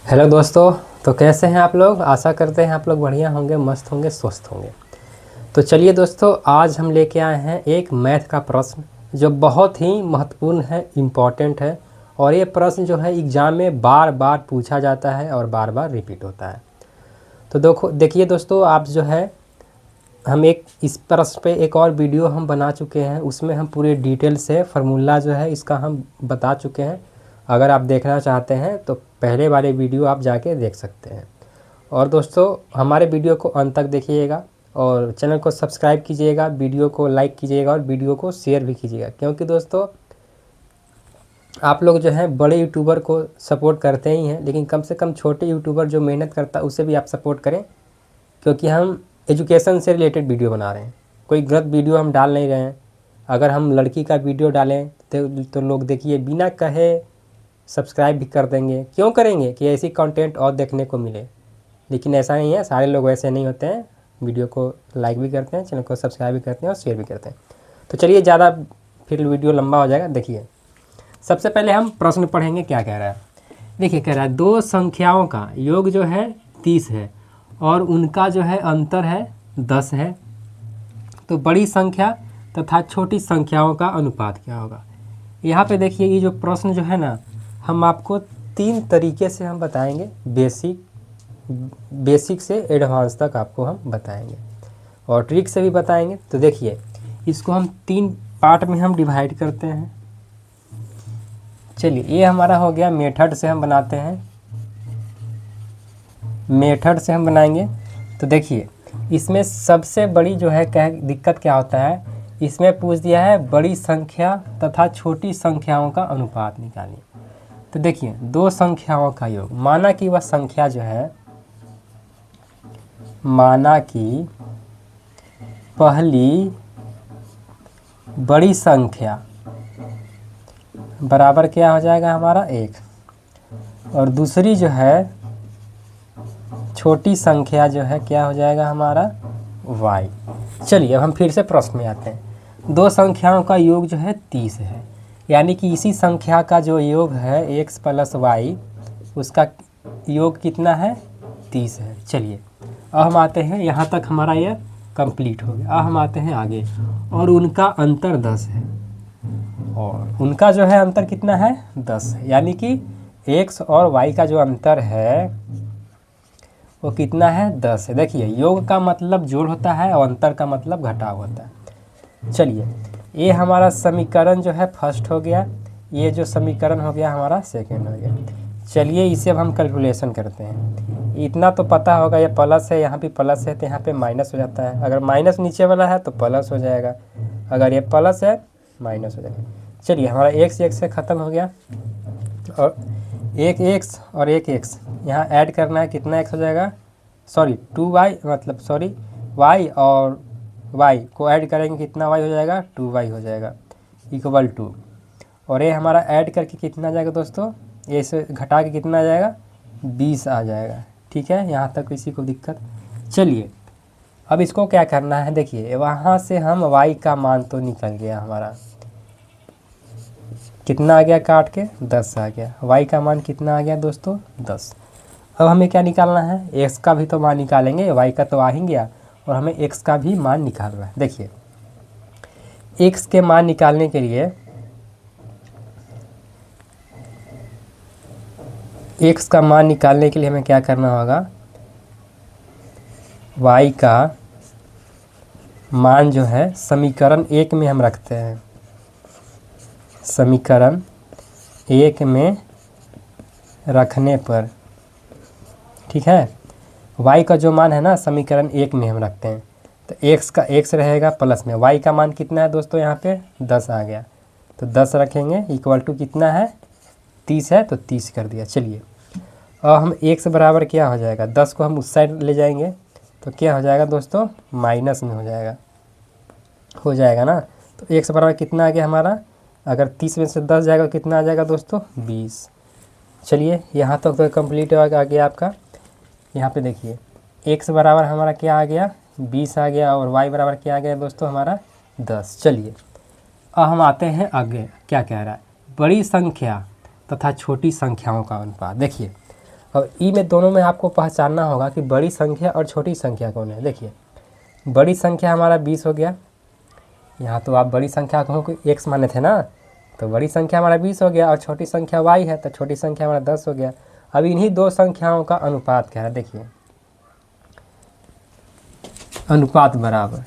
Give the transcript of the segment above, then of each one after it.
Hello दोस्तों। तो कैसे हैं आप लोग? आशा करते हैं आप लोग बढ़िया होंगे, मस्त होंगे, स्वस्थ होंगे। तो चलिए दोस्तों, आज हम लेके आए हैं एक मैथ का प्रश्न जो बहुत ही महत्वपूर्ण है, इम्पॉर्टेंट है। और ये प्रश्न जो है एग्ज़ाम में बार बार पूछा जाता है और बार बार रिपीट होता है। तो देखिए दोस्तों, आप जो है हम इस प्रश्न पे एक और वीडियो हम बना चुके हैं, उसमें हम पूरे डिटेल से फार्मूला जो है इसका हम बता चुके हैं। अगर आप देखना चाहते हैं तो पहले वाले वीडियो आप जाके देख सकते हैं। और दोस्तों, हमारे वीडियो को अंत तक देखिएगा और चैनल को सब्सक्राइब कीजिएगा, वीडियो को लाइक कीजिएगा और वीडियो को शेयर भी कीजिएगा, क्योंकि दोस्तों आप लोग जो हैं बड़े यूट्यूबर को सपोर्ट करते ही हैं, लेकिन कम से कम छोटे यूट्यूबर जो मेहनत करता है उसे भी आप सपोर्ट करें, क्योंकि हम एजुकेशन से रिलेटेड वीडियो बना रहे हैं। कोई गलत वीडियो हम डाल नहीं रहे हैं। अगर हम लड़की का वीडियो डालें तो लोग देखिए बिना कहे सब्सक्राइब भी कर देंगे। क्यों करेंगे? कि ऐसी कंटेंट और देखने को मिले। लेकिन ऐसा नहीं है, सारे लोग वैसे नहीं होते हैं। वीडियो को लाइक भी करते हैं, चैनल को सब्सक्राइब भी करते हैं और शेयर भी करते हैं। तो चलिए, ज़्यादा फिर वीडियो लंबा हो जाएगा। देखिए, सबसे पहले हम प्रश्न पढ़ेंगे क्या कह रहा है। देखिए, कह रहा है दो संख्याओं का योग जो है 30 है और उनका जो है अंतर है 10 है। तो बड़ी संख्या तथा छोटी संख्याओं का अनुपात क्या होगा। यहाँ पे देखिए, ये जो प्रश्न जो है ना, हम आपको 3 तरीके से हम बताएंगे। बेसिक से एडवांस तक आपको हम बताएंगे और ट्रिक से भी बताएंगे। तो देखिए, इसको हम 3 पार्ट में हम डिवाइड करते हैं। चलिए, ये हमारा हो गया मेथड से हम बनाते हैं। मेथड से हम बनाएंगे। तो देखिए, इसमें सबसे बड़ी जो है दिक्कत क्या होता है, इसमें पूछ दिया है बड़ी संख्या तथा छोटी संख्याओं का अनुपात निकालिए। तो देखिए, दो संख्याओं का योग, माना कि वह संख्या जो है, माना कि पहली बड़ी संख्या बराबर क्या हो जाएगा हमारा 1 और दूसरी जो है छोटी संख्या जो है क्या हो जाएगा हमारा y। चलिए, अब हम फिर से प्रश्न में आते हैं। दो संख्याओं का योग जो है 30 है, यानी कि इसी संख्या का जो योग है x + y, उसका योग कितना है 30 है। चलिए, अब हम आते हैं, यहाँ तक हमारा यह कंप्लीट हो गया। अब हम आते हैं आगे, और उनका अंतर 10 है और उनका जो है अंतर कितना है 10 है, यानी कि x और y का जो अंतर है वो कितना है 10 है। देखिए, योग का मतलब जोड़ होता है और अंतर का मतलब घटाव होता है। चलिए, ये हमारा समीकरण जो है फर्स्ट हो गया, ये जो समीकरण हो गया हमारा सेकंड हो गया। चलिए, इसे अब हम कैलकुलेशन करते हैं। इतना तो पता होगा, ये प्लस है, यहाँ भी प्लस है तो यहाँ पे माइनस हो जाता है। अगर माइनस नीचे वाला है तो प्लस हो जाएगा, अगर ये प्लस है माइनस हो जाएगा। चलिए, हमारा x से ख़त्म हो गया और एक x और एक x यहाँ ऐड करना है, कितना x हो जाएगा, सॉरी 2y, मतलब सॉरी y और y को ऐड करेंगे, कितना y हो जाएगा 2y हो जाएगा इक्वल टू। और ये हमारा ऐड करके कितना आ जाएगा दोस्तों, ये से घटा के कितना आ जाएगा 20 आ जाएगा। ठीक है, यहाँ तक किसी को दिक्कत? चलिए, अब इसको क्या करना है। देखिए, वहाँ से हम y का मान तो निकल गया हमारा, कितना आ गया काट के 10 आ गया। y का मान कितना आ गया दोस्तों 10। अब हमें क्या निकालना है, x का भी तो मान निकालेंगे, y का तो आ ही गया और हमें x का भी मान निकालना है। देखिए, x के मान निकालने के लिए, x का मान निकालने के लिए हमें क्या करना होगा, y का मान जो है समीकरण 1 में हम रखते हैं। समीकरण 1 में रखने पर, ठीक है, y का जो मान है ना समीकरण 1 में हम रखते हैं, तो x का x रहेगा प्लस में y का मान कितना है दोस्तों, यहाँ पे 10 आ गया, तो 10 रखेंगे इक्वल टू कितना है 30 है, तो 30 कर दिया। चलिए, अब हम x बराबर क्या हो जाएगा, 10 को हम उस साइड ले जाएंगे तो क्या हो जाएगा दोस्तों, माइनस में हो जाएगा ना। तो x बराबर कितना आ गया हमारा, अगर 30 में से 10 जाएगा तो कितना आ जाएगा दोस्तों 20। चलिए, यहाँ तक तो कंप्लीट आ गया आपका। यहाँ पे देखिए, x बराबर हमारा क्या आ गया 20 आ गया और y बराबर क्या आ गया दोस्तों हमारा 10। चलिए, अब हम आते हैं आगे, क्या कह रहा है, बड़ी संख्या तथा छोटी संख्याओं का अनुपात। देखिए, और ई में दोनों में आपको पहचानना होगा कि बड़ी संख्या और छोटी संख्या कौन है। देखिए बड़ी संख्या हमारा 20 हो गया, यहाँ तो आप बड़ी संख्या को x माने थे ना, तो बड़ी संख्या हमारा 20 हो गया, और छोटी संख्या y है तो छोटी संख्या हमारा 10 हो गया। अब इन्हीं दो संख्याओं का अनुपात क्या है, देखिए अनुपात बराबर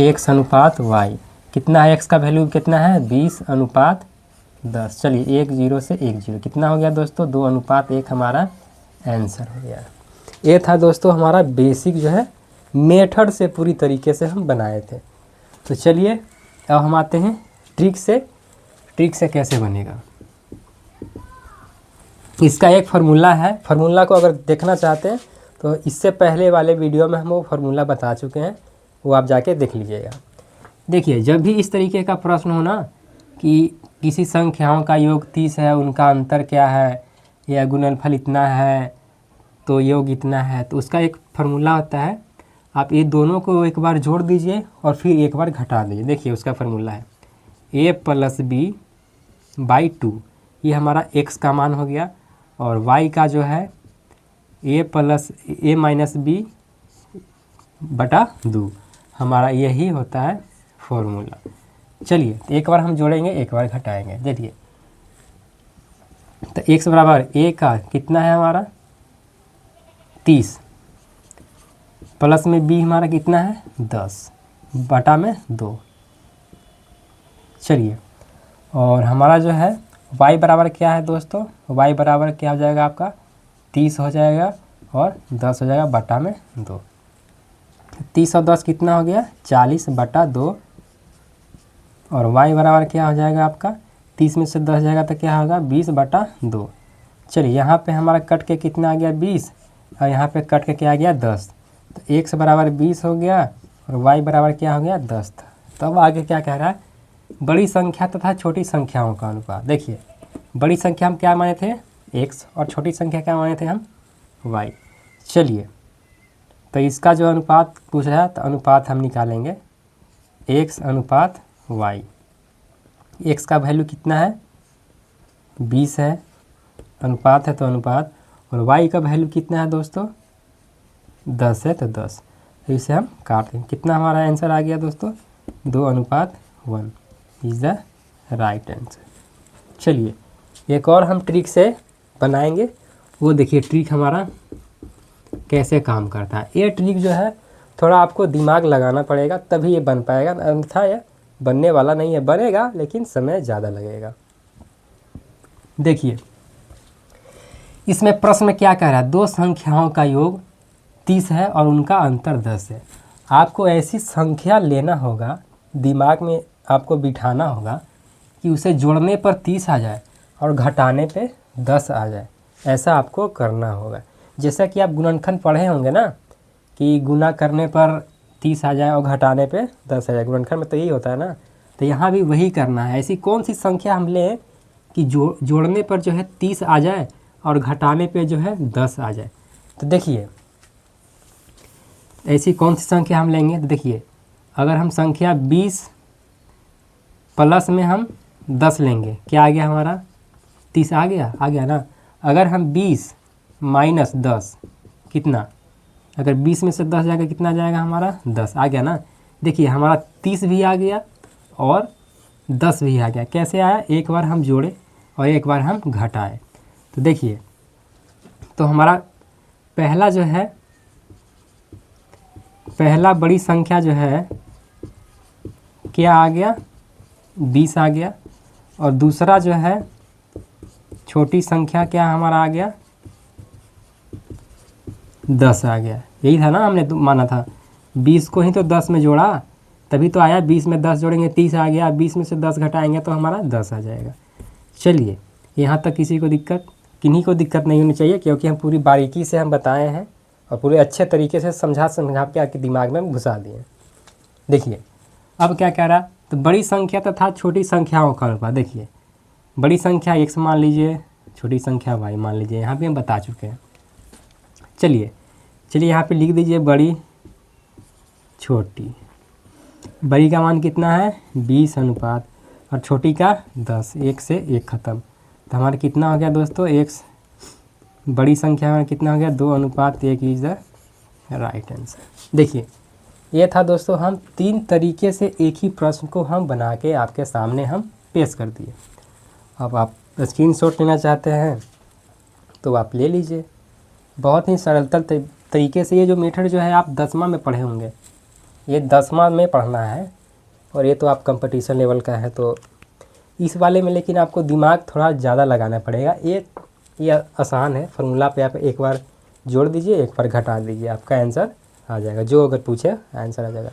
x अनुपात y। कितना है, x का वैल्यू कितना है 20:10। चलिए 1 0 से 1 0 कितना हो गया दोस्तों, 2:1 हमारा आंसर हो गया। ये था दोस्तों हमारा बेसिक जो है मेथड से पूरी तरीके से हम बनाए थे। तो चलिए अब हम आते हैं ट्रिक से। ट्रिक से कैसे बनेगा, इसका एक फार्मूला है। फार्मूला को अगर देखना चाहते हैं तो इससे पहले वाले वीडियो में हम वो फार्मूला बता चुके हैं, वो आप जाके देख लीजिएगा। देखिए जब भी इस तरीके का प्रश्न हो ना कि किसी संख्याओं का योग 30 है, उनका अंतर क्या है, या गुणनफल इतना है तो योग इतना है, तो उसका एक फार्मूला होता है। आप ये दोनों को एक बार जोड़ दीजिए और फिर एक बार घटा दीजिए। देखिए उसका फार्मूला है a + b/2, ये हमारा x का मान हो गया, और y का जो है a - b/2 हमारा यही होता है फॉर्मूला। चलिए एक बार हम जोड़ेंगे एक बार घटाएंगे। देखिए तो x बराबर a का कितना है हमारा 30, प्लस में b हमारा कितना है 10/2। चलिए और हमारा जो है y बराबर क्या है दोस्तों, y बराबर क्या हो जाएगा आपका 30 हो जाएगा और 10 हो जाएगा /2। 30 और 10 कितना हो गया 40/2, और y बराबर क्या हो जाएगा आपका 30 में से 10 जाएगा तो क्या होगा 20/2। चलिए यहाँ पे हमारा कट के कितना आ गया 20, और यहाँ पे कट के क्या आ गया 10, तो x बराबर 20 हो गया और y बराबर क्या हो गया 10 था। तो अब आगे क्या कह रहा है, बड़ी संख्या तथा छोटी संख्याओं का अनुपात। देखिए बड़ी संख्या हम क्या माने थे x, और छोटी संख्या क्या माने थे हम y। चलिए तो इसका जो अनुपात पूछ रहा है तो अनुपात हम निकालेंगे x अनुपात y। x का वैल्यू कितना है 20 है, अनुपात है तो अनुपात, और y का वैल्यू कितना है दोस्तों 10 है तो 10। तो इसे हम काट देंगे, कितना हमारा आंसर आ गया दोस्तों 2:1 इज़ द राइट आंसर। चलिए एक और हम ट्रिक से बनाएंगे, वो देखिए ट्रिक हमारा कैसे काम करता है। ये ट्रिक जो है थोड़ा आपको दिमाग लगाना पड़ेगा तभी ये बन पाएगा, अन्यथा ये बनने वाला नहीं है। बनेगा लेकिन समय ज़्यादा लगेगा। देखिए इसमें प्रश्न में क्या कह रहा है, दो संख्याओं का योग 30 है और उनका अंतर 10 है। आपको ऐसी संख्या लेना होगा, दिमाग में आपको बिठाना होगा कि उसे जोड़ने पर 30 आ जाए और घटाने पे 10 आ जाए, ऐसा आपको करना होगा। जैसा कि आप गुणनखंड पढ़े होंगे ना कि गुना करने पर 30 आ जाए और घटाने पे 10 आ जाए, गुणनखंड में तो यही होता है ना। तो यहाँ भी वही करना है। ऐसी कौन सी संख्या हम लें कि जोड़ने पर जो है 30 आ जाए और घटाने पे जो है 10 आ जाए। तो देखिए ऐसी कौन सी संख्या हम लेंगे, तो देखिए अगर हम संख्या 20 प्लस में हम 10 लेंगे, क्या आ गया हमारा 30 आ गया ना। अगर हम 20 - 10 कितना, अगर 20 में से 10 जाएगा कितना जाएगा हमारा 10 आ गया ना। देखिए हमारा 30 भी आ गया और 10 भी आ गया। कैसे आया, एक बार हम जोड़े और एक बार हम घटाए। तो देखिए तो हमारा पहला जो है, पहला बड़ी संख्या जो है क्या आ गया 20 आ गया, और दूसरा जो है छोटी संख्या क्या हमारा आ गया 10 आ गया। यही था ना, हमने तो माना था 20 को ही तो 10 में जोड़ा तभी तो आया। 20 में 10 जोड़ेंगे 30 आ गया, 20 में से 10 घटाएंगे तो हमारा 10 आ जाएगा। चलिए यहाँ तक किन्हीं को दिक्कत नहीं होनी चाहिए, क्योंकि हम पूरी बारीकी से हम बताए हैं और पूरे अच्छे तरीके से समझा के आपके दिमाग में घुसा दिए। देखिए अब क्या कह रहा है, तो बड़ी संख्या तथा छोटी संख्याओं का अनुपात। देखिए बड़ी संख्या x मान लीजिए, छोटी संख्या y मान लीजिए, यहाँ भी हम बता चुके हैं। चलिए यहाँ पे लिख दीजिए बड़ी छोटी। बड़ी का मान कितना है 20 अनुपात, और छोटी का 10, 1 से 1 ख़त्म। तो हमारा कितना हो गया दोस्तों, एक बड़ी संख्या में कितना हो गया 2:1 इज द राइट आंसर। देखिए ये था दोस्तों, हम 3 तरीके से एक ही प्रश्न को हम बना के आपके सामने हम पेश कर दिए। अब आप स्क्रीनशॉट लेना चाहते हैं तो आप ले लीजिए। बहुत ही सरलता तरीके से ये जो मेथड जो है आप 10वां में पढ़े होंगे, ये 10वां में पढ़ना है और ये तो आप कंपटीशन लेवल का है तो इस वाले में लेकिन आपको दिमाग थोड़ा ज़्यादा लगाना पड़ेगा। ये आसान है, फार्मूला पे आप एक बार जोड़ दीजिए, एक बार घटा दीजिए, आपका आंसर आ जाएगा। जो अगर पूछे आंसर आ जाएगा।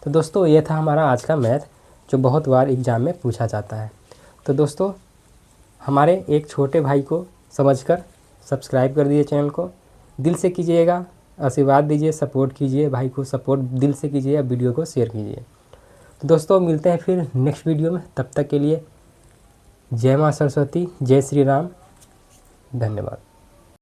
तो दोस्तों ये था हमारा आज का मैथ जो बहुत बार एग्ज़ाम में पूछा जाता है। तो दोस्तों हमारे एक छोटे भाई को समझकर सब्सक्राइब कर दीजिए, चैनल को दिल से कीजिएगा, आशीर्वाद दीजिए, सपोर्ट कीजिए, भाई को सपोर्ट दिल से कीजिए, वीडियो को शेयर कीजिए। तो दोस्तों मिलते हैं फिर नेक्स्ट वीडियो में, तब तक के लिए जय माँ सरस्वती, जय श्री राम, धन्यवाद।